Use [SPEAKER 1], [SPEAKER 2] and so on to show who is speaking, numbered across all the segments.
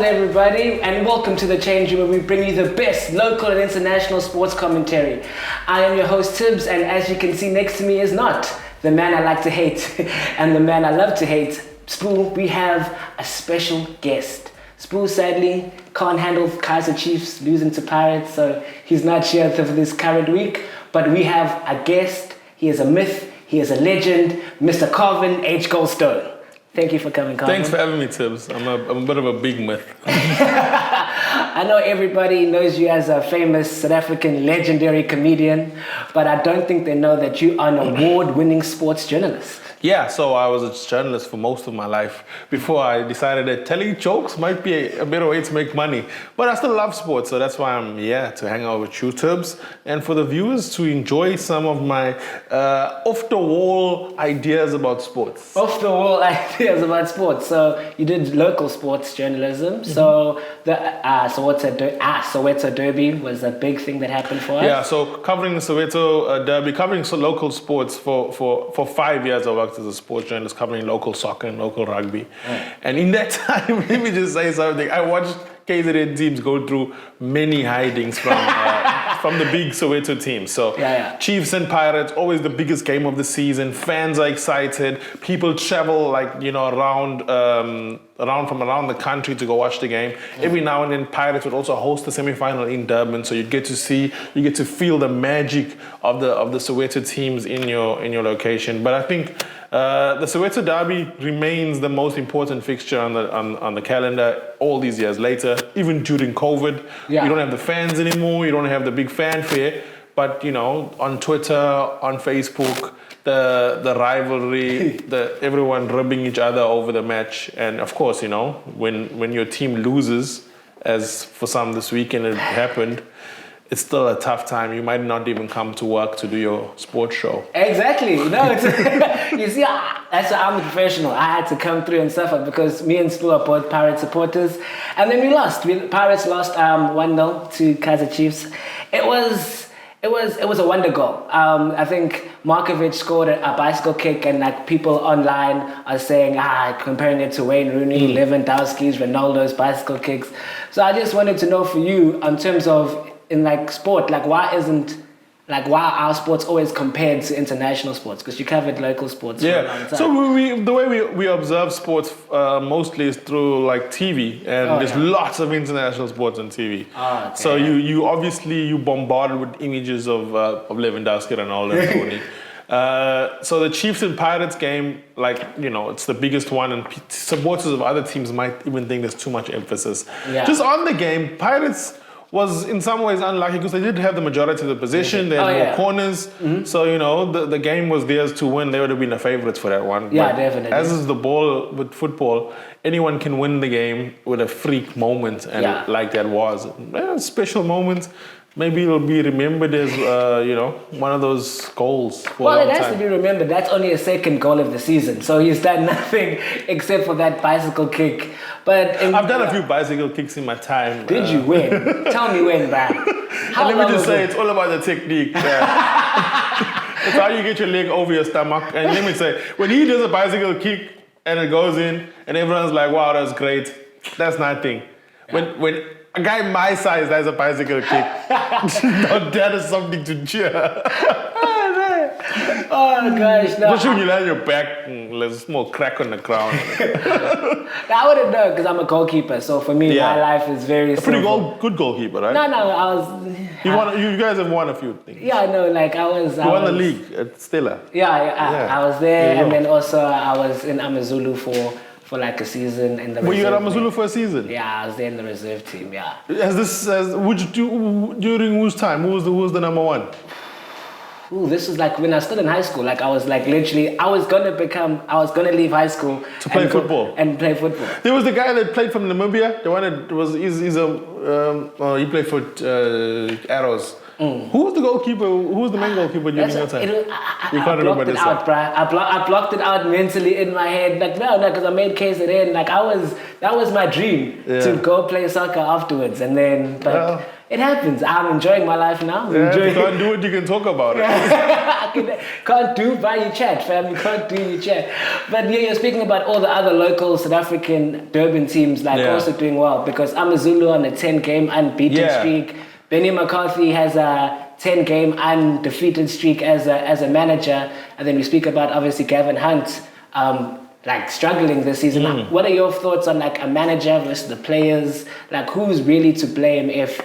[SPEAKER 1] everybody, and welcome to the Changeroom, where we bring you the best local and international sports commentary. I am your host, Tibs, and as you can see next to me is not the man I like to hate and the man I love to hate. Spool, we have a special guest. Spool sadly can't handle Kaiser Chiefs losing to Pirates, so he's not here for this current week. But we have a guest. He is a myth. He is a legend, Mr. Carvin Goldstone. Thank you for coming, Carvin.
[SPEAKER 2] Thanks for having me, Tibs. I'm a bit of a big myth.
[SPEAKER 1] I know everybody knows you as a famous South African legendary comedian, but I don't think they know that you are an award-winning sports journalist.
[SPEAKER 2] Yeah, so I was a journalist for most of my life before I decided that telling jokes might be a better way to make money. But I still love sports, so that's why I'm here to hang out with you, Tibs, and for the viewers to enjoy some of my off-the-wall ideas about sports.
[SPEAKER 1] Off-the-wall ideas about sports. So you did local sports journalism. Mm-hmm. So the Soweto Derby was a big thing that happened for us.
[SPEAKER 2] Yeah, so covering the Soweto Derby, covering local sports for 5 years I worked as a sports journalist covering local soccer and local rugby. And in that time, let me just say something. I watched KZN teams go through many hidings from the big Soweto team. So Chiefs and Pirates, always the biggest game of the season. Fans are excited. People travel around from around the country to go watch the game. Every now and then, Pirates would also host the semi-final in Durban, so you get to feel the magic of the Soweto teams in your location. But I think the Soweto Derby remains the most important fixture on the calendar all these years later, even during COVID. You don't have the fans anymore, you don't have the big fanfare, but on Twitter, on Facebook, the rivalry, everyone rubbing each other over the match, and of course, when your team loses, as for some this weekend it happened, it's still a tough time. You might not even come to work to do your sports show.
[SPEAKER 1] Exactly. No, you see, that's why I'm a professional. I had to come through and suffer because me and Stu are both Pirate supporters. And then we lost. Pirates lost 1-0 to Kaiser Chiefs. It was a wonder goal. I think Markovic scored a bicycle kick, and people online are saying, comparing it to Wayne Rooney, Lewandowski's, Ronaldo's bicycle kicks. So I just wanted to know for you, in terms of in sport, why are sports always compared to international sports? Because you covered local sports for a long time.
[SPEAKER 2] So the way we observe sports mostly is through TV, and there's lots of international sports on TV.
[SPEAKER 1] Okay.
[SPEAKER 2] So you obviously bombarded with images of Lewandowski, Ronaldo, and Rooney. So the Chiefs and Pirates game, it's the biggest one, and supporters of other teams might even think there's too much emphasis. Yeah. Just on the game, Pirates was in some ways unlucky because they did have the majority of the possession. They had more corners. Mm-hmm. So, the game was theirs to win. They would have been the favourites for that one.
[SPEAKER 1] Yeah, definitely.
[SPEAKER 2] As is the ball with football, anyone can win the game with a freak moment. And like that was. Special moments. Maybe it'll be remembered as, one of those goals for a long time.
[SPEAKER 1] Well, it has to be remembered. That's only a second goal of the season. So he's done nothing except for that bicycle kick. But
[SPEAKER 2] I've done a few bicycle kicks in my time.
[SPEAKER 1] Did you win? Tell me when, man.
[SPEAKER 2] Let me just say, it's all about the technique. It's how you get your leg over your stomach. And let me say, when he does a bicycle kick and it goes in and everyone's like, wow, that's great, that's nothing. Yeah. When a guy my size does a bicycle kick, that is something to cheer.
[SPEAKER 1] Oh gosh, no.
[SPEAKER 2] Especially when you lie on your back, there's a small crack on the ground.
[SPEAKER 1] I wouldn't know because I'm a goalkeeper. So for me, my life is very simple.
[SPEAKER 2] Good goalkeeper, right?
[SPEAKER 1] No, I was.
[SPEAKER 2] You guys have won a few things.
[SPEAKER 1] Yeah, I know. I was.
[SPEAKER 2] You won the league at Stella.
[SPEAKER 1] I was there, and then also I was in Amazulu for a season in the reserve.
[SPEAKER 2] Were you at Amazulu for a season?
[SPEAKER 1] Yeah, I was there in the reserve team. Yeah.
[SPEAKER 2] During whose time? Who was the number one?
[SPEAKER 1] Ooh, this was when I was still in high school. I was literally, I was gonna leave high school
[SPEAKER 2] to play football. There was the guy that played from Namibia. The one that he played for Arrows. Who was the goalkeeper? Who was the main goalkeeper during your time?
[SPEAKER 1] You can't remember this one. I blocked it out mentally in my head. Because I made KZN. That was my dream to go play soccer afterwards. And then, It happens. I'm enjoying my life now.
[SPEAKER 2] Yeah, if you
[SPEAKER 1] Enjoying.
[SPEAKER 2] can't do it, you can talk about it.
[SPEAKER 1] Can't do by your chat, fam. You can't do your chat. But yeah, you're speaking about all the other local South African Durban teams also doing well, because Amazulu on a 10-game unbeaten streak. Benny McCarthy has a 10-game undefeated streak as a manager, and then we speak about obviously Gavin Hunt struggling this season. What are your thoughts on a manager versus the players? Who's really to blame if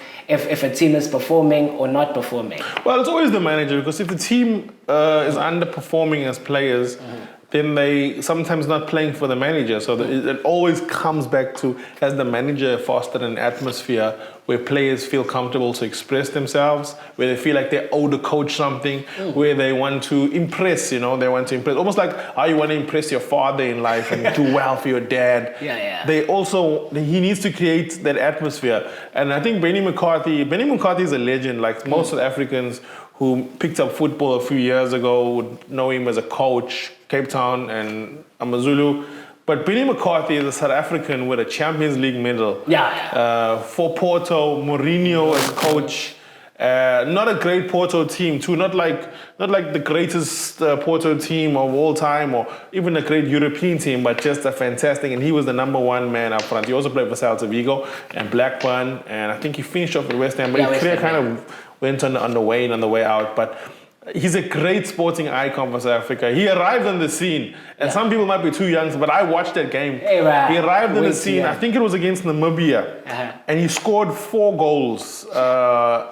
[SPEAKER 1] a team is performing or not performing?
[SPEAKER 2] Well, it's always the manager, because if the team is underperforming as players, then they sometimes not playing for the manager. So it always comes back to, has the manager fostered an atmosphere where players feel comfortable to express themselves, where they feel like they owe the coach something, where they want to impress, they want to impress. Almost like how you want to impress your father in life and do well for your dad. He needs to create that atmosphere. And I think Benny McCarthy is a legend. Like most South Africans who picked up football a few years ago would know him as a coach, Cape Town and Amazulu. But Benny McCarthy is a South African with a Champions League medal. For Porto, Mourinho as coach. Not a great Porto team too. Not like the greatest Porto team of all time, or even a great European team, but just a fantastic. And he was the number one man up front. He also played for Soweto Derby and Blackburn, and I think he finished off at West Ham. But his career kind of went on the way in, on the way out. But he's a great sporting icon for South Africa. He arrived on the scene, and some people might be too young, but I watched that game. He arrived on the scene, I think it was against Namibia, and he scored 4 goals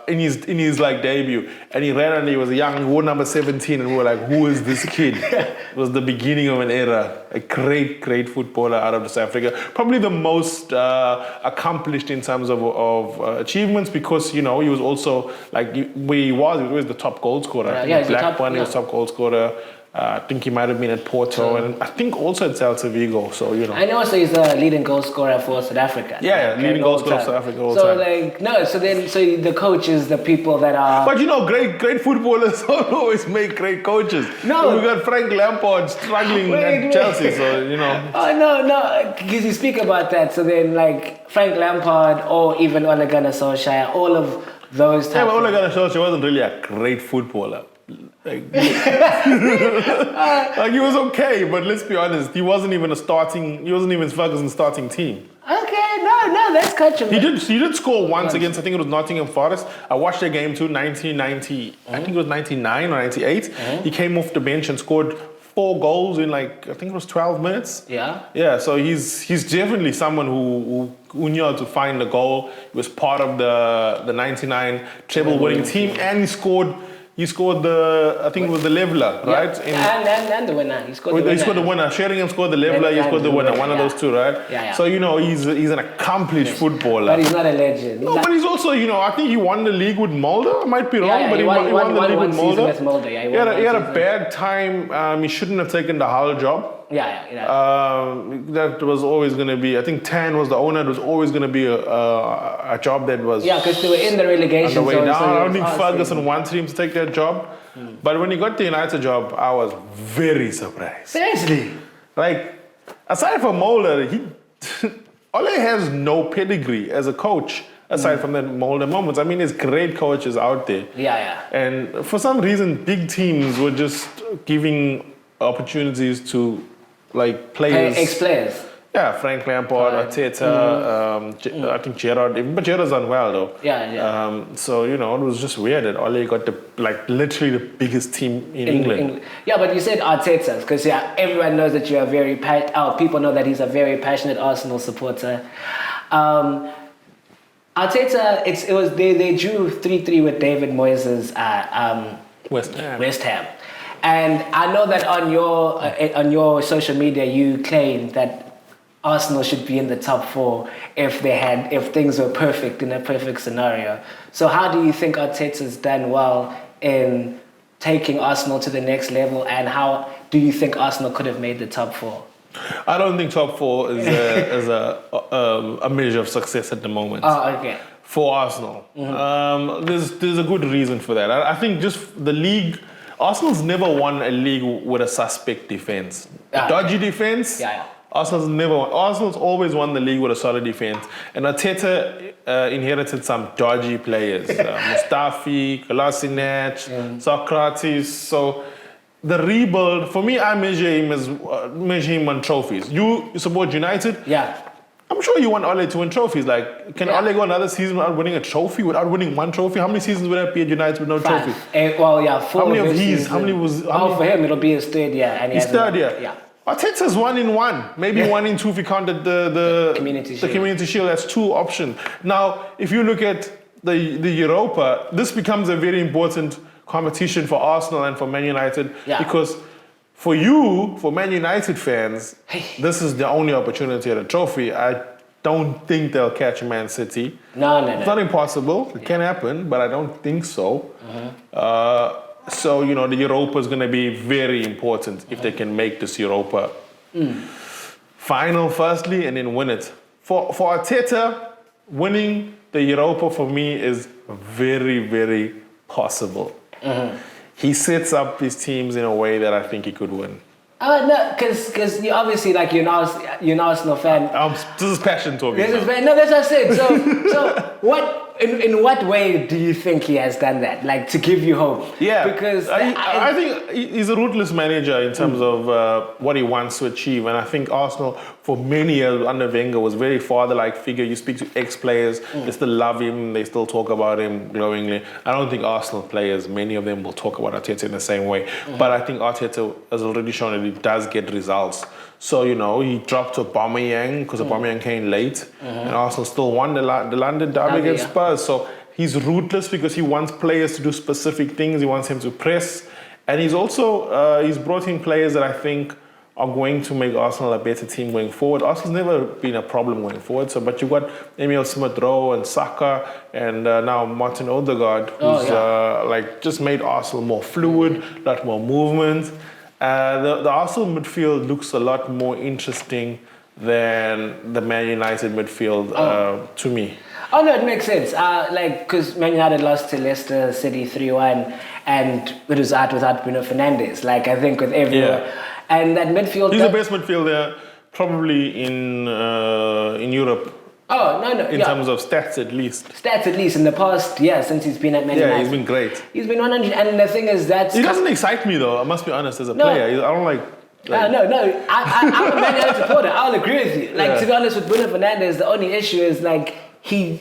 [SPEAKER 2] in his debut. And he ran, and he was young, he wore number 17, and we were like, who is this kid? It was the beginning of an era. A great, great footballer out of South Africa. Probably the most accomplished in terms of achievements, because, he was also, where he was the top goal scorer. Blackburn, he was top goal scorer. I think he might have been at Porto, and I think also at Celta Vigo. So
[SPEAKER 1] And also he's the leading goal scorer for South Africa.
[SPEAKER 2] Leading goal scorer for South Africa all the time.
[SPEAKER 1] So the coaches, the people that are.
[SPEAKER 2] But great footballers don't always make great coaches.
[SPEAKER 1] No,
[SPEAKER 2] we got Frank Lampard struggling at Chelsea. So
[SPEAKER 1] Oh no, because you speak about that. So then Frank Lampard or even Ole Gunnar Solskjaer, all of those types.
[SPEAKER 2] Yeah, but Ole Gunnar Solskjaer wasn't really a great footballer. He was okay, but let's be honest, he wasn't even Ferguson's starting team.
[SPEAKER 1] Okay, no, that's controversial.
[SPEAKER 2] He did score once against, I think it was Nottingham Forest. I watched their game too, 1990, I think it was 99 or 98. He came off the bench and scored 4 goals in I think it was 12 minutes. Yeah, so he's definitely someone who knew how to find the goal. He was part of the 99 treble winning team, and he scored I think it was the leveler, right?
[SPEAKER 1] And the winner. He scored
[SPEAKER 2] the winner. Sheringham scored the leveler, he scored the winner. One of those two, right? So, he's an accomplished footballer.
[SPEAKER 1] But he's not a legend.
[SPEAKER 2] No, but he's also, I think he won the league with Mulder. I might be wrong, but he won the league with Mulder. He had a bad time. He shouldn't have taken the Hull job. That was always going to be, I think Tan was the owner, it was always going to be a job that was...
[SPEAKER 1] Yeah, because they were in the relegation
[SPEAKER 2] on the way down. I don't think Ferguson wanted him to take that job. But when he got the United job, I was very surprised.
[SPEAKER 1] Seriously?
[SPEAKER 2] Aside from Mulder, Ole has no pedigree as a coach, aside from the Mulder moments. I mean, there's great coaches out there. And for some reason, big teams were just giving opportunities to players.
[SPEAKER 1] Ex-players.
[SPEAKER 2] Yeah, Frank Lampard, Arteta, I think Gerrard, but Gerrard's done well though. So, it was just weird that Ole got literally the biggest team in England. Yeah,
[SPEAKER 1] but you said Arteta, because everyone knows that you are people know that he's a very passionate Arsenal supporter. Arteta, they drew 3-3 with David Moyes' West Ham. And I know that on your social media you claim that Arsenal should be in the top 4 if things were perfect in a perfect scenario. So how do you think Arteta's done well in taking Arsenal to the next level, and how do you think Arsenal could have made the top 4?
[SPEAKER 2] I don't think top 4 is a measure of success at the moment.
[SPEAKER 1] Oh, okay.
[SPEAKER 2] For Arsenal, there's a good reason for that. I think just the league. Arsenal's never won a league with a suspect defense. Dodgy defense, Arsenal's always won the league with a solid defense. And Arteta inherited some dodgy players. Mustafi, Kolasinac, Socrates. So the rebuild, for me, I measure him on trophies. You support United?
[SPEAKER 1] Yeah.
[SPEAKER 2] I'm sure you want Ole to win trophies. Like, can Ole go another season without winning a trophy, without winning one trophy? How many seasons would that be at United with no
[SPEAKER 1] 5.
[SPEAKER 2] trophy?
[SPEAKER 1] 4.
[SPEAKER 2] How many of his?
[SPEAKER 1] For him, it'll be his third year. And
[SPEAKER 2] his third year?
[SPEAKER 1] Yeah.
[SPEAKER 2] Arteta's 1 in 1. Maybe 1 in 2 if you counted the Community Shield. That's 2 options. Now, if you look at the Europa, this becomes a very important competition for Arsenal and for Man United because for Man United fans, this is the only opportunity at a trophy. I don't think they'll catch Man City.
[SPEAKER 1] No.
[SPEAKER 2] It's not impossible. It can happen, but I don't think so. So, the Europa is going to be very important if they can make this Europa final firstly and then win it. For Arteta, winning the Europa for me is very, very possible. He sets up his teams in a way that I think he could win.
[SPEAKER 1] No, because you obviously, like, you're an Arsenal fan.
[SPEAKER 2] This is passion talking.
[SPEAKER 1] That's what I said. So in what way do you think he has done that? Like, to give you hope?
[SPEAKER 2] Yeah.
[SPEAKER 1] Because
[SPEAKER 2] I think he's a ruthless manager in terms of what he wants to achieve. And I think Arsenal, for many years under Wenger, was very father-like figure. You speak to ex-players, they still love him, they still talk about him glowingly. I don't think Arsenal players, many of them will talk about Arteta in the same way. But I think Arteta has already shown that he does get results. So, he dropped to Aubameyang because Aubameyang came late. And Arsenal still won the London Derby against Spurs. So he's ruthless because he wants players to do specific things. He wants him to press. And he's also, he's brought in players that I think are going to make Arsenal a better team going forward. Arsenal's never been a problem going forward. But you've got Emil Smith-Rowe and Saka and now Martin Odegaard, who's just made Arsenal more fluid, a lot more movement. The Arsenal midfield looks a lot more interesting than the Man United midfield to me.
[SPEAKER 1] Oh no, it makes sense. Because Man United lost to Leicester City 3-1, and it was out without Bruno Fernandes. Like, I think with everywhere, and that midfield.
[SPEAKER 2] He's the best midfielder probably in Europe.
[SPEAKER 1] Oh, no.
[SPEAKER 2] In terms of stats, at least.
[SPEAKER 1] Stats, at least, in the past, since he's been at Man United.
[SPEAKER 2] Yeah, he's been great.
[SPEAKER 1] He's been 100, and the thing is that...
[SPEAKER 2] He doesn't excite me, though, I must be honest, as a player. I don't like...
[SPEAKER 1] No. I'm a Man United supporter. I'll agree with you. To be honest, with Bruno Fernandes, the only issue is, he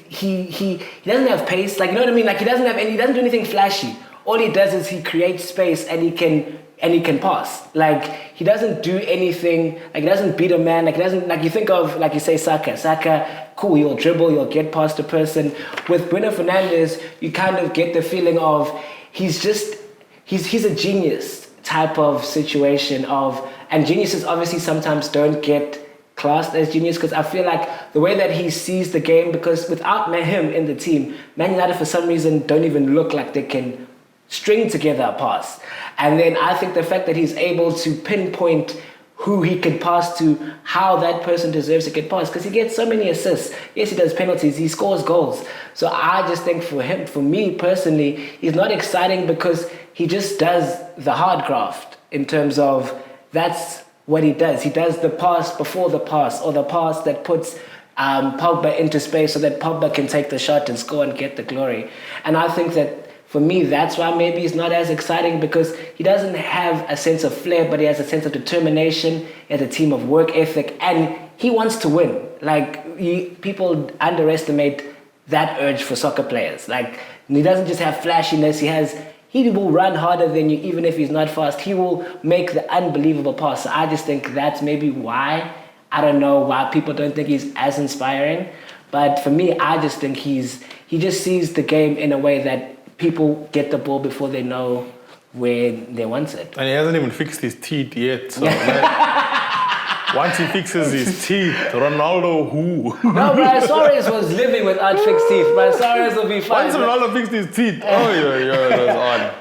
[SPEAKER 1] doesn't have pace. Like, you know what I mean? Like, he doesn't do anything flashy. All he does is he creates space and he can pass. Like, he doesn't do anything, like, he doesn't beat a man, like, he doesn't, like, you think of, like, you say Saka, cool, he'll dribble, he'll get past a person. With Bruno Fernandes, you kind of get the feeling of he's a genius type of situation and geniuses obviously sometimes don't get classed as genius, because I feel like the way that he sees the game, because without him in the team, Man United for some reason don't even look like they can string together a pass. And then I think the fact that he's able to pinpoint who he could pass to, how that person deserves to get passed, because he gets so many assists. Yes, he does penalties, he scores goals. So I just think for me personally, he's not exciting because he just does the hard graft in terms of that's what he does. He does the pass before the pass, or the pass that puts Pogba into space so that Pogba can take the shot and score and get the glory. And I think that for me, that's why maybe he's not as exciting, because he doesn't have a sense of flair, but he has a sense of determination, he has a team of work ethic, and he wants to win. Like, people underestimate that urge for soccer players. Like, he doesn't just have flashiness, he will run harder than you, even if he's not fast. He will make the unbelievable pass. So I just think that's maybe why, I don't know why people don't think he's as inspiring. But for me, I just think he just sees the game in a way that people get the ball before they know where they want it.
[SPEAKER 2] And he hasn't even fixed his teeth yet. So once he fixes his teeth, Ronaldo who?
[SPEAKER 1] No, Brian Suarez was living without fixed teeth. Brian Suarez will be fine.
[SPEAKER 2] Once Ronaldo fixed his teeth, that's on.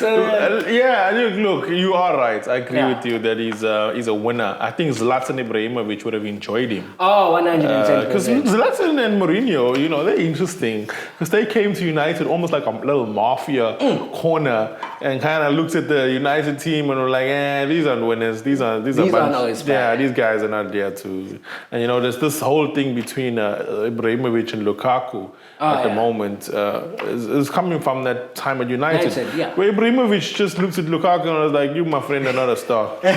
[SPEAKER 2] Look, you are right. I agree
[SPEAKER 1] Yeah.
[SPEAKER 2] with you that he's a winner. I think Zlatan Ibrahimovic would have enjoyed him.
[SPEAKER 1] Oh, 110%.
[SPEAKER 2] Because Zlatan and Mourinho, they're interesting. Because they came to United almost like a little mafia corner and kind of looked at the United team and were like, these aren't winners. These are
[SPEAKER 1] always bad.
[SPEAKER 2] these guys are not there to. And there's this whole thing between Ibrahimovic and Lukaku at the moment is coming from that time at United. Where Ibrahimovic just looks at Lukaku and was like, "You, my friend, are not a star."
[SPEAKER 1] He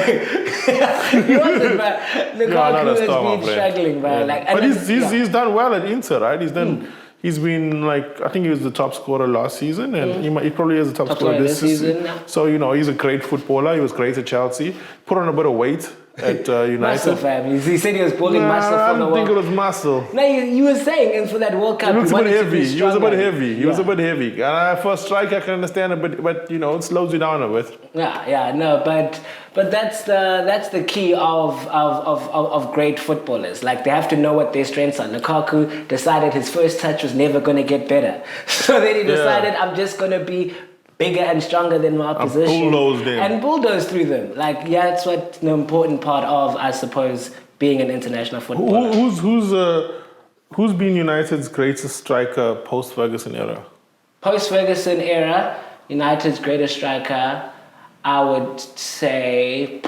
[SPEAKER 1] wasn't, but Lukaku has been struggling, man.
[SPEAKER 2] But he's done well at Inter, right? He's done. He's been I think he was the top scorer last season, and he probably is the top scorer this season. So he's a great footballer. He was great at Chelsea. Put on a bit of weight at United.
[SPEAKER 1] Muscle, fam. He said he was pulling muscle from the
[SPEAKER 2] I don't think it was muscle.
[SPEAKER 1] No, you were saying, and for that World Cup,
[SPEAKER 2] He looks a bit heavy.
[SPEAKER 1] He was a bit
[SPEAKER 2] heavy. And for a striker, I can understand it, but it slows you down a bit.
[SPEAKER 1] But that's the key of great footballers. Like, they have to know what their strengths are. Lukaku decided his first touch was never going to get better, so then he decided, I'm just going to be bigger and stronger than my opposition. And bulldoze through them. That's what the important part of, I suppose, being an international footballer.
[SPEAKER 2] Who's been United's greatest striker post-Ferguson era?
[SPEAKER 1] Post-Ferguson era, United's greatest striker, I would say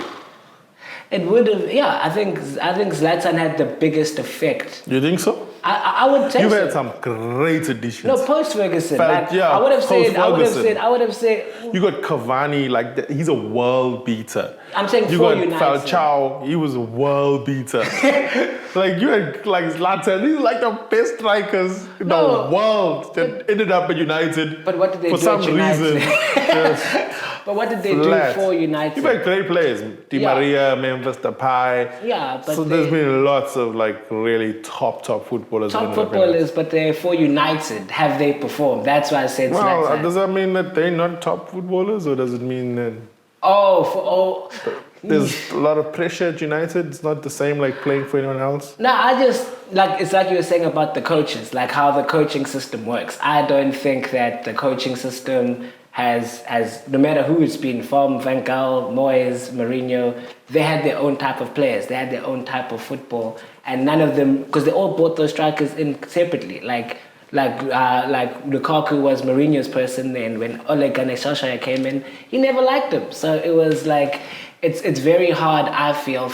[SPEAKER 1] it would have. I think Zlatan had the biggest effect.
[SPEAKER 2] You think so?
[SPEAKER 1] I would say
[SPEAKER 2] you've had some great additions.
[SPEAKER 1] No, post-Ferguson. I would have said.
[SPEAKER 2] You got Cavani, he's a world beater.
[SPEAKER 1] I'm saying
[SPEAKER 2] you
[SPEAKER 1] for
[SPEAKER 2] got
[SPEAKER 1] United.
[SPEAKER 2] Falcao, he was a world beater. You had Zlatan, these are the best strikers in the world that ended up at United.
[SPEAKER 1] But what did they do
[SPEAKER 2] for some reason?
[SPEAKER 1] But what did they do for United?
[SPEAKER 2] You've had great players. Di Maria, Memphis Depay.
[SPEAKER 1] But
[SPEAKER 2] there's been lots of really top footballers.
[SPEAKER 1] Top footballers, but they're for United. Have they performed? That's why I said Zlatan.
[SPEAKER 2] Does that mean that they're not top footballers, or does it mean that... There's a lot of pressure at United. It's not the same like playing for anyone else.
[SPEAKER 1] No, I just it's like you were saying about the coaches, like how the coaching system works. I don't think that the coaching system has no matter who it's been, from Van Gaal, Moyes, Mourinho, they had their own type of players. They had their own type of football, and none of them, because they all brought those strikers in separately. Like Lukaku was Mourinho's person, and when Ole Gunnar Solskjaer came in, he never liked him. So it was it's very hard, I feel,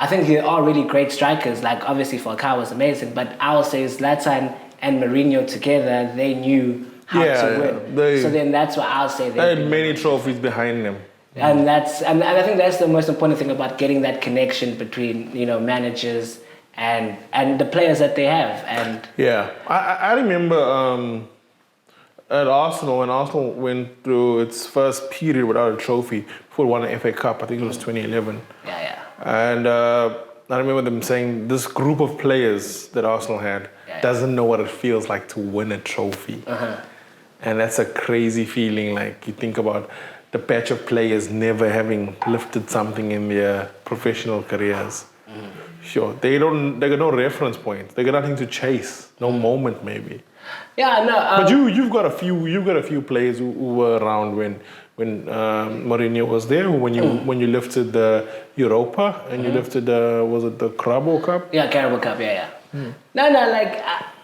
[SPEAKER 1] I think there are really great strikers, obviously Falcao was amazing, but I would say Zlatan and Mourinho together, they knew how to win. So then that's why I'll say
[SPEAKER 2] they had many trophies behind them.
[SPEAKER 1] And I think that's the most important thing about getting that connection between, managers and the players that they have. And
[SPEAKER 2] I remember at Arsenal, when Arsenal went through its first period without a trophy before it won an FA Cup, I think it was 2011. And I remember them saying this group of players that Arsenal had doesn't know what it feels like to win a trophy. And that's a crazy feeling. You think about the batch of players never having lifted something in their professional careers. Sure, they got no reference point. They got nothing to chase. No moment, maybe. But you've got a few players who were around when Mourinho was there. When you lifted the Europa and you lifted was it the Carabao Cup?
[SPEAKER 1] Yeah, Carabao Cup.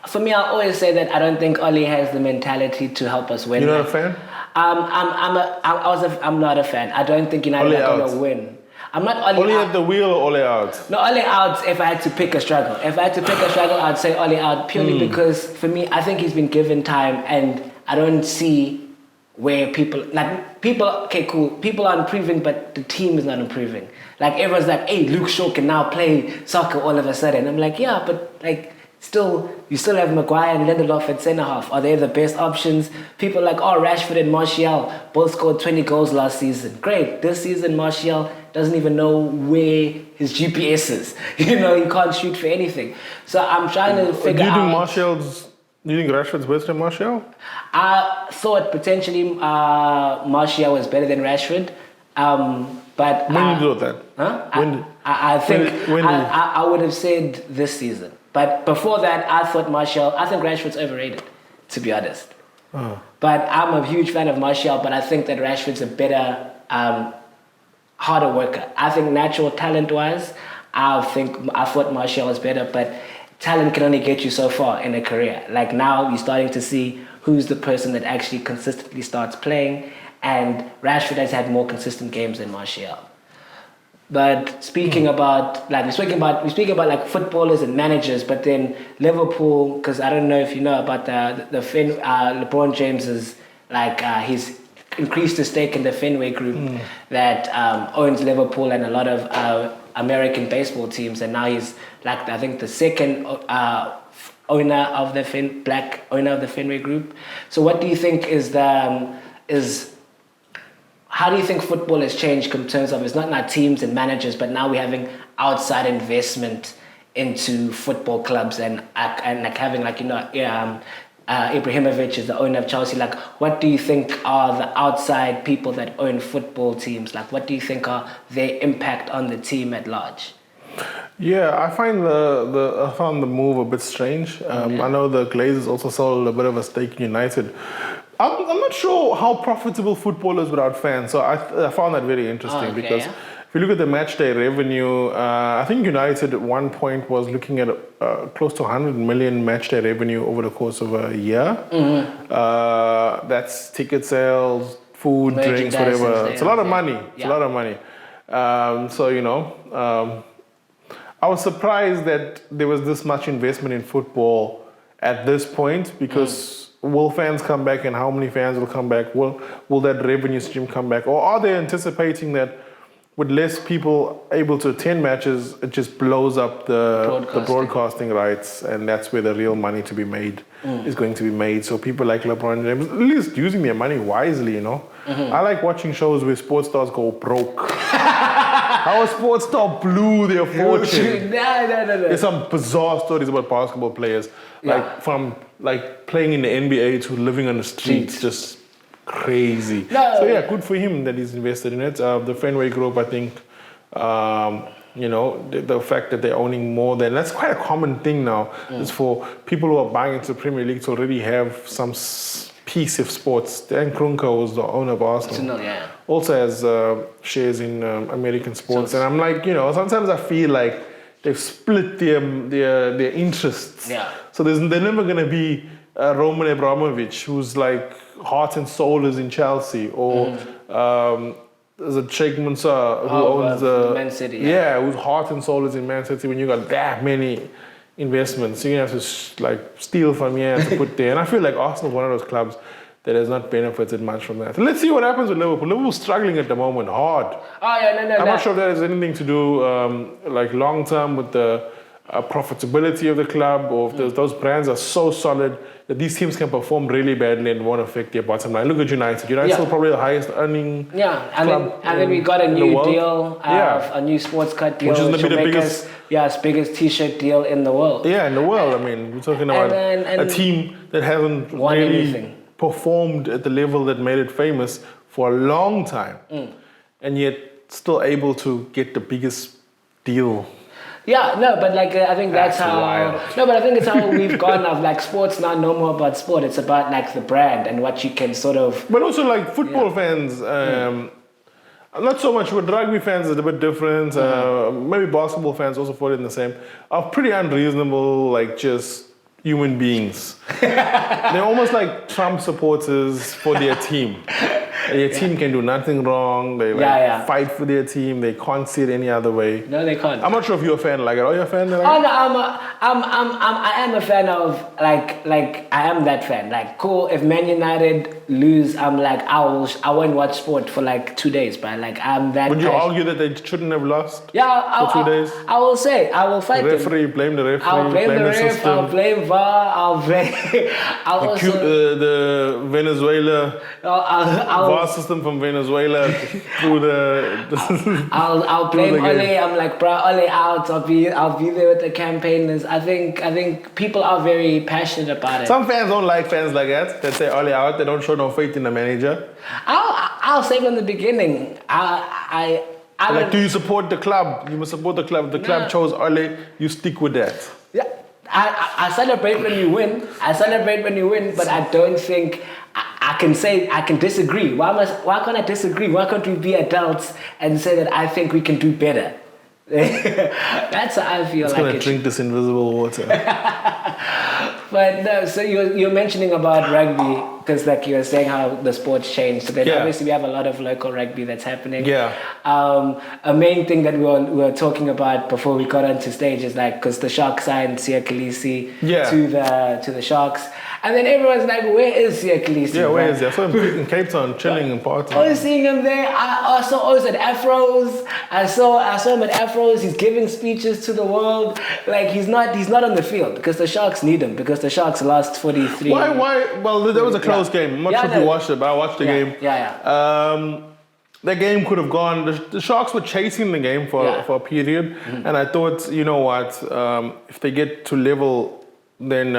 [SPEAKER 1] For me, I always say that I don't think Ole has the mentality to help us win.
[SPEAKER 2] You're not a fan?
[SPEAKER 1] I'm not a fan. I don't think United are going to win. I'm not Ole
[SPEAKER 2] at the wheel or Ole out?
[SPEAKER 1] No, Ole out if I had to pick a struggle. If I had to pick a struggle, I'd say Ole out purely because for me, I think he's been given time and I don't see where people are improving, but the team is not improving. Everyone's like, hey, Luke Shaw can now play soccer all of a sudden. I'm like, yeah, but you still have Maguire and Lindelof at centre half. Are they the best options? People like, Rashford and Martial both scored 20 goals last season. Great. This season, Martial doesn't even know where his GPS is. He can't shoot for anything. So I'm trying to figure out...
[SPEAKER 2] Do you think Rashford's better than Martial?
[SPEAKER 1] I thought potentially Martial was better than Rashford. But
[SPEAKER 2] when you do that?
[SPEAKER 1] Huh? I think I would have said this season. But before that, I think Rashford's overrated, to be honest. But But I'm a huge fan of Martial, but I think that Rashford's a better, harder worker. I think natural talent-wise, I thought Martial was better, but talent can only get you so far in a career. Like now, you're starting to see who's the person that actually consistently starts playing, and Rashford has had more consistent games than Martial. But speaking about we speak about like footballers and managers, but then Liverpool, because I don't know if you know about LeBron James is he's increased his stake in the Fenway Group that owns Liverpool and a lot of American baseball teams, and now he's I think the second owner of the black owner of the Fenway Group. So what do you think how do you think football has changed in terms of it's not now teams and managers, but now we're having outside investment into football clubs and having Ibrahimovic is the owner of Chelsea. Like, what do you think are the outside people that own football teams? Like, what do you think are their impact on the team at large?
[SPEAKER 2] Yeah, I find I found the move a bit strange. I know the Glazers also sold a bit of a stake in United. I'm not sure how profitable football is without fans, so I found that very interesting because if you look at the match day revenue, I think United at one point was looking at close to 100 million match day revenue over the course of a year. That's ticket sales, food, drinks, whatever. It's a lot of money. It's a lot of money. I was surprised that there was this much investment in football at this point because will fans come back and how many fans will come back? Will that revenue stream come back? Or are they anticipating that with less people able to attend matches, it just blows up the broadcasting rights, and that's where the real money to be made is going to be made. So people like LeBron James, at least using their money wisely, I like watching shows where sports stars go broke. How a sports star blew their fortune.
[SPEAKER 1] No.
[SPEAKER 2] There's some bizarre stories about basketball players, from playing in the NBA to living on the streets, just crazy. So good for him that he's invested in it. The Fenway Group, I think, the fact that they're owning more than, that's quite a common thing now, is for people who are buying into the Premier League to already have some piece of sports. Dan Kroenke was the owner of Arsenal. Also has shares in American sports. And I'm like, sometimes I feel like they've split their interests. So they're never going to be Roman Abramovich, who's like heart and soul is in Chelsea, or there's a Sheikh Mansour who owns
[SPEAKER 1] Man City.
[SPEAKER 2] Whose heart and soul is in Man City. When you got that many investments, you're gonna have to steal from here to put there. And I feel like Arsenal is one of those clubs that has not benefited much from that. Let's see what happens with Liverpool. Liverpool's struggling at the moment, hard. I'm not sure if that has anything to do long term with the profitability of the club, or if those brands are so solid that these teams can perform really badly and won't affect their bottom line. Look at United. United's still probably the highest earning club
[SPEAKER 1] and then we got a new deal, a new sports card deal,
[SPEAKER 2] which is the biggest
[SPEAKER 1] t-shirt deal in the world.
[SPEAKER 2] Yeah, in the world. I mean, we're talking about a team that hasn't really performed at the level that made it famous for a long time, and yet still able to get the biggest deal.
[SPEAKER 1] I think that's how.
[SPEAKER 2] Wild.
[SPEAKER 1] No, but I think it's how we've gone of sports now. No more about sport. It's about the brand and what you can sort of.
[SPEAKER 2] But also football fans. Not so much with rugby fans. It's a bit different. Maybe basketball fans also fall in the same. Are pretty unreasonable. Just human beings. They're almost like Trump supporters for their team. Their team can do nothing wrong. They fight for their team. They can't see it any other way.
[SPEAKER 1] No, they can't.
[SPEAKER 2] I'm not sure if you're a fan like it. Are you a fan?
[SPEAKER 1] I am a fan of I am that fan. Cool. If Man United lose, I'm I won't watch sport for 2 days. But I'm that.
[SPEAKER 2] Would you argue that they shouldn't have lost?
[SPEAKER 1] For 2 days. I will say I will fight
[SPEAKER 2] the referee. Blame the referee.
[SPEAKER 1] I'll blame the ref.
[SPEAKER 2] System.
[SPEAKER 1] I'll blame VAR. I'll blame.
[SPEAKER 2] The Venezuela. VAR system from Venezuela through the.
[SPEAKER 1] I'll blame Ole. I'm bro, Ole out. I'll be there with the campaigners. I think people are very passionate about it.
[SPEAKER 2] Some fans don't like fans like that. They say Ole out. They don't show no faith in the manager.
[SPEAKER 1] I'll say from the beginning.
[SPEAKER 2] Do you support the club? You must support the club. The club chose Ole. You stick with that. I
[SPEAKER 1] celebrate when you win. But I don't think. I can disagree. Why can't I disagree? Why can't we be adults and say that I think we can do better? That's how I feel.
[SPEAKER 2] It's gonna drink this invisible water.
[SPEAKER 1] But no, so you're mentioning about rugby because like you were saying how the sport's changed. So then obviously we have a lot of local rugby that's happening.
[SPEAKER 2] Yeah.
[SPEAKER 1] A main thing that we were talking about before we got onto stage is like because the Sharks signed Sia Khaleesi to the Sharks. And then everyone's like, where is Sia Khaleesi?
[SPEAKER 2] Yeah, where is he? I saw him in Cape Town, chilling and partying.
[SPEAKER 1] I was seeing him there. I was at Afros. I saw him at Afros. He's giving speeches to the world. Like he's not on the field because the Sharks need him because the Sharks lost 43.
[SPEAKER 2] Why? Well, there was a close game. I'm not sure if you watched it, but I watched the game. The game could have gone. The Sharks were chasing the game for a period, and I thought, you know what, if they get to level, then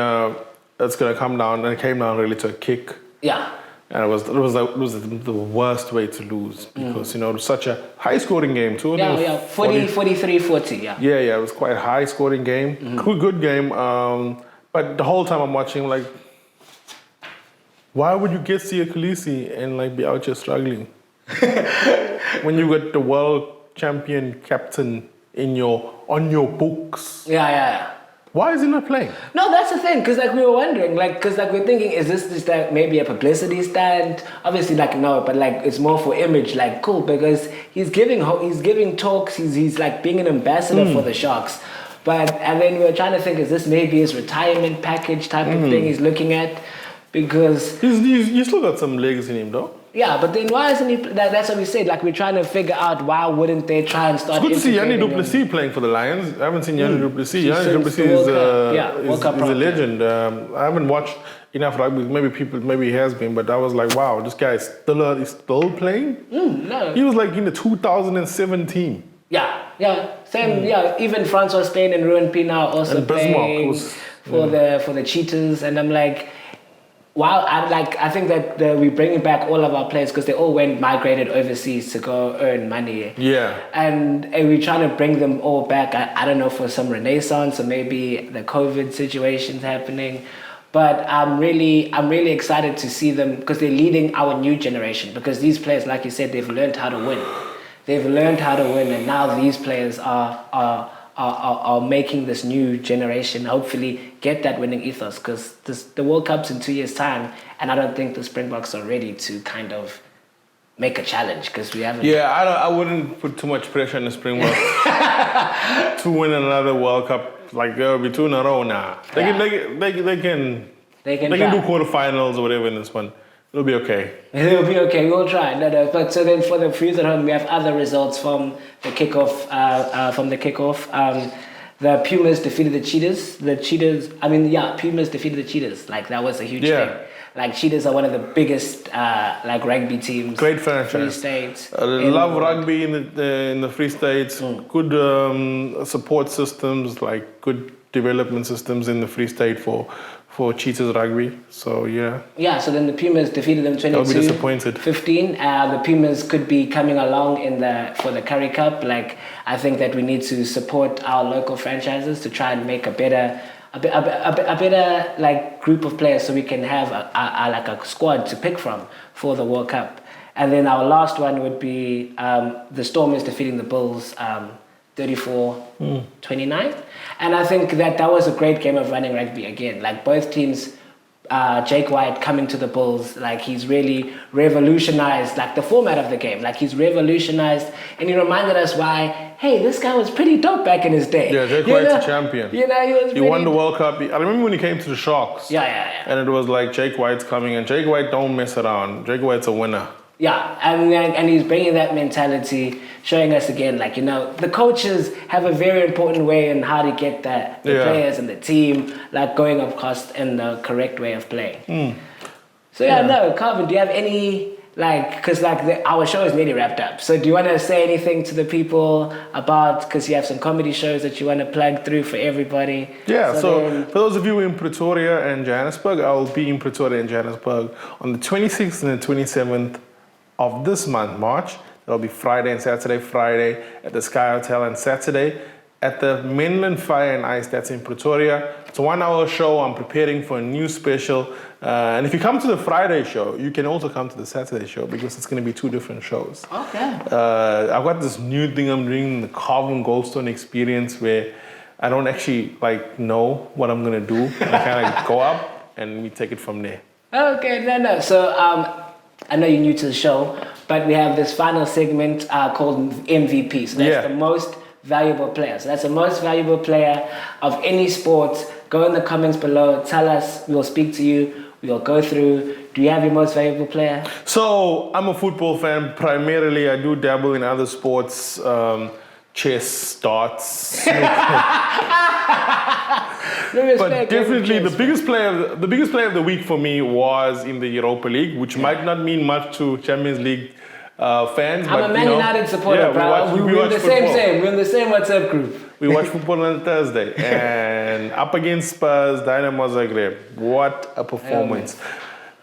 [SPEAKER 2] it's gonna come down. And it came down really to a kick. Yeah. And it was the worst way to lose because it was such a high scoring game too.
[SPEAKER 1] 43-40.
[SPEAKER 2] Yeah. It was quite a high scoring game. Good game. But the whole time I'm watching, like, why would you get Sia Khaleesi and like be out here struggling when you got the world champion captain on your books?
[SPEAKER 1] Yeah.
[SPEAKER 2] Why is he not playing?
[SPEAKER 1] No, that's the thing, because like we were wondering, like, because like we're thinking, is this just like maybe a publicity stunt? Obviously, like no, but like it's more for image. Like cool, because he's giving talks. He's like being an ambassador for the Sharks. And then we were trying to think, is this maybe his retirement package type of thing he's looking at? Because
[SPEAKER 2] he's still got some legs in him, though.
[SPEAKER 1] Yeah, but then why isn't he? That's what we said. Like we're trying to figure out why wouldn't they try and start.
[SPEAKER 2] It's good to see Yanni du Plessis playing for the Lions. I haven't seen Yanni du Plessis. Yanni du Plessis is a legend. I haven't watched enough rugby. Maybe he has been, but I was like, wow, this guy is still playing. No, he was like in the 2017.
[SPEAKER 1] Yeah, same. Yeah, even Francois Spain and Ruben Pienaar also playing for the Cheetahs, and I'm like. Wow, I think that we're bringing back all of our players because they all migrated overseas to go earn money. Yeah. And we're trying to bring them all back. I don't know, for some renaissance or maybe the COVID situation's happening. But I'm really excited to see them because they're leading our new generation. Because these players, like you said, they've learned how to win. And now these players are making this new generation hopefully get that winning ethos because the World Cup's in 2 years' time and I don't think the Springboks are ready to kind of make a challenge because we haven't.
[SPEAKER 2] Yeah, I wouldn't put too much pressure on the Springboks to win another World Cup. Like they'll be 2 in a row now. They can do quarterfinals or whatever in this one. It'll be okay.
[SPEAKER 1] We'll try. No. But so then for the viewers at home, we have other results from the kickoff. The Pumas defeated the Cheetahs. Pumas defeated the Cheetahs. Like that was a huge thing. Like Cheetahs are one of the biggest rugby teams.
[SPEAKER 2] Great franchise.
[SPEAKER 1] Free States.
[SPEAKER 2] Love rugby in the Free States. Good support systems, like good development systems in the Free State for Cheetahs rugby, so yeah. Yeah,
[SPEAKER 1] so then the Pumas defeated them 22-15.
[SPEAKER 2] I'll be disappointed.
[SPEAKER 1] The Pumas could be coming along for the Currie Cup. Like I think that we need to support our local franchises to try and make a better like group of players so we can have a squad to pick from for the World Cup. And then our last one would be the Stormers defeating the Bulls 34-29. And I think that was a great game of running rugby again. Like both teams, Jake White coming to the Bulls, like he's really revolutionized like the format of the game. Like he's revolutionized and he reminded us why, hey, this guy was pretty dope back in his day.
[SPEAKER 2] Yeah, Jake White's a champion.
[SPEAKER 1] He
[SPEAKER 2] won the World Cup. I remember when he came to the Sharks. Yeah. And it was like Jake White's coming and Jake White don't mess around. Jake White's a winner.
[SPEAKER 1] Yeah, and he's bringing that mentality, showing us again, like, the coaches have a very important way in how to get the players and the team, like, going across in the correct way of playing. Carvin, do you have any, because our show is nearly wrapped up, so do you want to say anything to the people about, because you have some comedy shows that you want to plug through for everybody?
[SPEAKER 2] Yeah, so for those of you in Pretoria and Johannesburg, I'll be in Pretoria and Johannesburg on the 26th and the 27th of this month, March. That'll be Friday and Saturday. Friday at the Sky Hotel and Saturday at the Menland Fire and Ice, that's in Pretoria. It's a 1 hour show. I'm preparing for a new special. And if you come to the Friday show, you can also come to the Saturday show because it's going to be 2 different shows.
[SPEAKER 1] Okay.
[SPEAKER 2] I've got this new thing I'm doing, the Carvin Goldstone experience, where I don't actually know what I'm going to do. I kind of go up and we take it from there.
[SPEAKER 1] Okay, no. So I know you're new to the show, but we have this final segment called MVP. So that's the most valuable player. So that's the most valuable player of any sport. Go in the comments below. Tell us. We'll speak to you. We'll go through. Do you have your most valuable player?
[SPEAKER 2] So I'm a football fan. Primarily, I do dabble in other sports. Chess, darts, snooker. But definitely the biggest player of the week for me was in the Europa League, which might not mean much to Champions League fans.
[SPEAKER 1] I'm a Man United supporter, bro. We're in the same. We're in the same WhatsApp group.
[SPEAKER 2] We watch football on Thursday, and up against Spurs, Dynamo Zagreb. What a performance!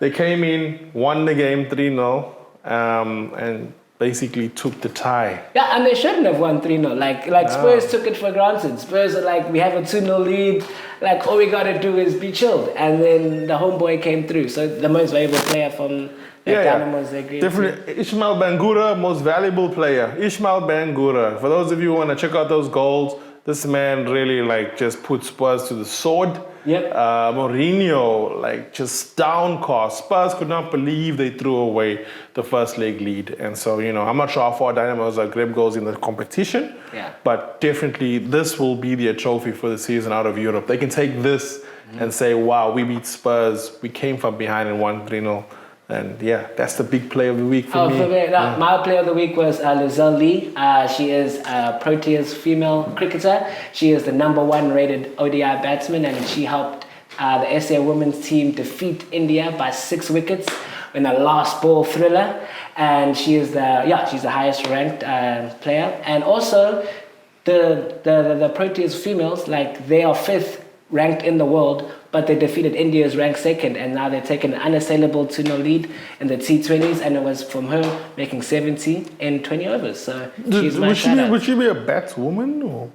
[SPEAKER 2] They came in, won the game 3-0, and basically took the tie.
[SPEAKER 1] Yeah, and they shouldn't have won 3-0. Like Spurs took it for granted. Spurs are like, we have a 2-0 lead. Like, all we got to do is be chilled. And then the homeboy came through. So the most valuable player from Dynamo Zagreb.
[SPEAKER 2] Definitely. Ismail Bangura, most valuable player. Ismail Bangura. For those of you who want to check out those goals, this man really just put Spurs to the sword.
[SPEAKER 1] Yep.
[SPEAKER 2] Mourinho, just downcast. Spurs could not believe they threw away the first leg lead. And so, I'm not sure how far Dynamo Zagreb goes in the competition.
[SPEAKER 1] Yeah.
[SPEAKER 2] But definitely this will be their trophy for the season out of Europe. They can take this and say, wow, we beat Spurs. We came from behind and won 3-0. And that's the big play of the week for me.
[SPEAKER 1] For me, my player of the week was Lizelle Lee. She is a Proteas female cricketer. She is the #1 rated ODI batsman, and she helped the SA women's team defeat India by 6 wickets in a last ball thriller. And she is she's the highest ranked player. And also the Proteas females, they are 5th ranked in the world, but they defeated India's ranked 2nd, and now they're taking an unassailable 2-0 lead in the T20s, and it was from her making 70 in 20 overs. So she's my shout-out.
[SPEAKER 2] Would she be a batswoman or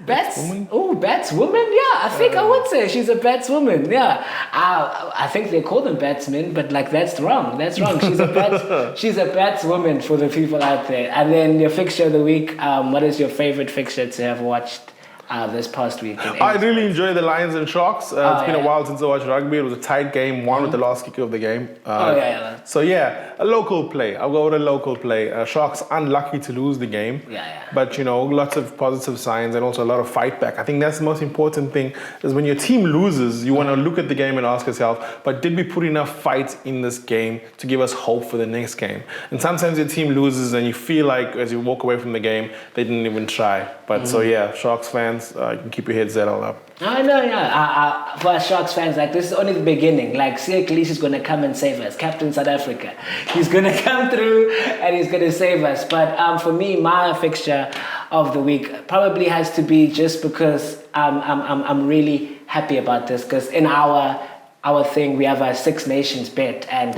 [SPEAKER 1] batswoman? Oh, batswoman? Yeah, I think I would say she's a batswoman. Yeah, I think they call them batsmen, but that's wrong. That's wrong. She's a batswoman for the people out there. And then your fixture of the week. What is your favorite fixture to have watched this past week?
[SPEAKER 2] I really enjoy the Lions and Sharks. It's been a while since I watched rugby. It was a tight game, won with the last kick of the game. So a local play. I'll go with a local play. Sharks unlucky to lose the game. But lots of positive signs and also a lot of fight back. I think that's the most important thing is when your team loses, you want to look at the game and ask yourself, but did we put enough fight in this game to give us hope for the next game? And sometimes your team loses and you feel like as you walk away from the game, they didn't even try. But Sharks fans, you can keep your head settled up.
[SPEAKER 1] I know, for us Sharks fans, this is only the beginning. Siya Kolisi is going to come and save us. Captain South Africa. He's going to come through and he's going to save us. But for me, my fixture of the week probably has to be just because I'm really happy about this. Because in our thing, we have a Six Nations bet. And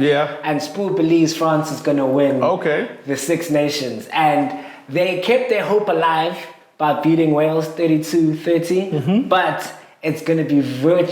[SPEAKER 1] Spoo believes France is going to win the Six Nations. And they kept their hope alive by beating Wales 32-30, but it's going to be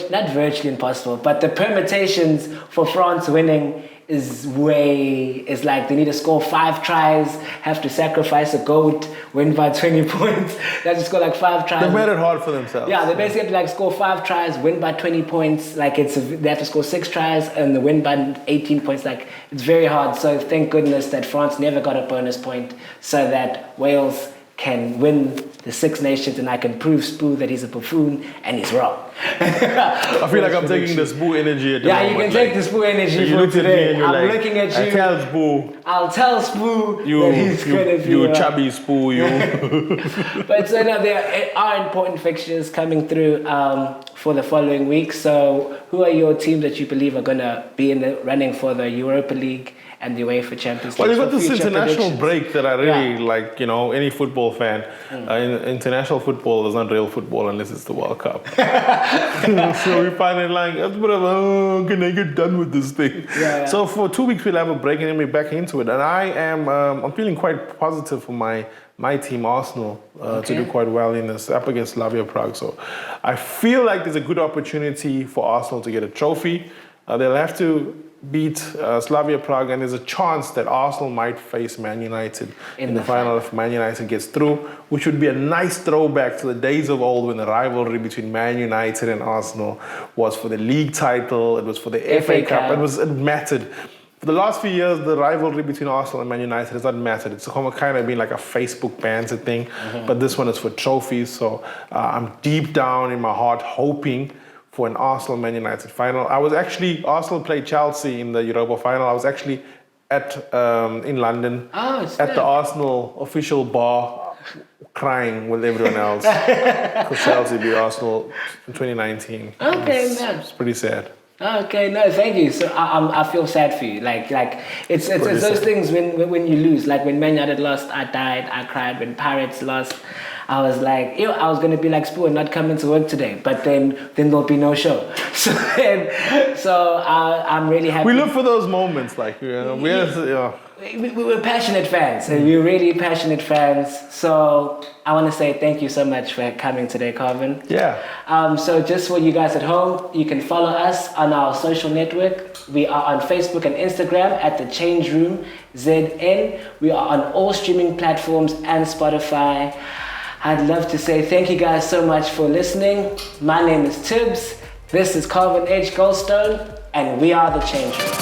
[SPEAKER 1] not virtually impossible, but the permutations for France winning is they need to score 5 tries, have to sacrifice a goat, win by 20 points. They have to score 5 tries.
[SPEAKER 2] They've made it hard for themselves.
[SPEAKER 1] Yeah, they basically have to score 5 tries, win by 20 points. They have to score 6 tries and win by 18 points. It's very hard. So thank goodness that France never got a bonus point, so that Wales can win the Six Nations, and I can prove Spoo that he's a buffoon and he's wrong.
[SPEAKER 2] I feel like I'm taking the Spoo energy at the moment.
[SPEAKER 1] Yeah, you can take the Spoo energy for today. I'm looking at you. I'll tell Spoo that he's going to be
[SPEAKER 2] you chubby Spoo, you.
[SPEAKER 1] But there are important fixtures coming through for the following week. So who are your teams that you believe are going to be in the running for the Europa League and the UEFA Champions League?
[SPEAKER 2] Well, you've got this international break that I really like, any football fan. International football is not real football unless it's the World Cup. So we find it that's whatever, can I get done with this thing? So for 2 weeks we'll have a break and then we're back into it. And I'm feeling quite positive for my my team, Arsenal, to do quite well in this up against Slavia Prague. So I feel like there's a good opportunity for Arsenal to get a trophy. They'll have to beat Slavia Prague, and there's a chance that Arsenal might face Man United in the final if Man United gets through, which would be a nice throwback to the days of old when the rivalry between Man United and Arsenal was for the league title, it was for the FA Cup, it mattered. For the last few years, the rivalry between Arsenal and Man United has not mattered. It's kind of been like a Facebook banter thing, but this one is for trophies. So I'm deep down in my heart hoping for an Arsenal-Man United final. Arsenal played Chelsea in the Europa final. I was actually in London at the Arsenal official bar crying with everyone else because Chelsea beat Arsenal in 2019.
[SPEAKER 1] Okay, man.
[SPEAKER 2] It's pretty sad.
[SPEAKER 1] Okay, no, thank you. So I feel sad for you. Like it's those things when you lose. Like when Man United lost, I died, I cried. When Pirates lost, I was like, I was gonna be like Spoo and not come into work today. But then there'll be no show. So I'm really happy.
[SPEAKER 2] We look for those moments,
[SPEAKER 1] we're passionate fans, and we're really passionate fans. So I want to say thank you so much for coming today, Carvin.
[SPEAKER 2] Yeah.
[SPEAKER 1] So just for you guys at home, you can follow us on our social network. We are on Facebook and Instagram at the Changeroom ZN. We are on all streaming platforms and Spotify. I'd love to say thank you guys so much for listening. My name is Tibs. This is Carvin Goldstone, and we are the Changeroom.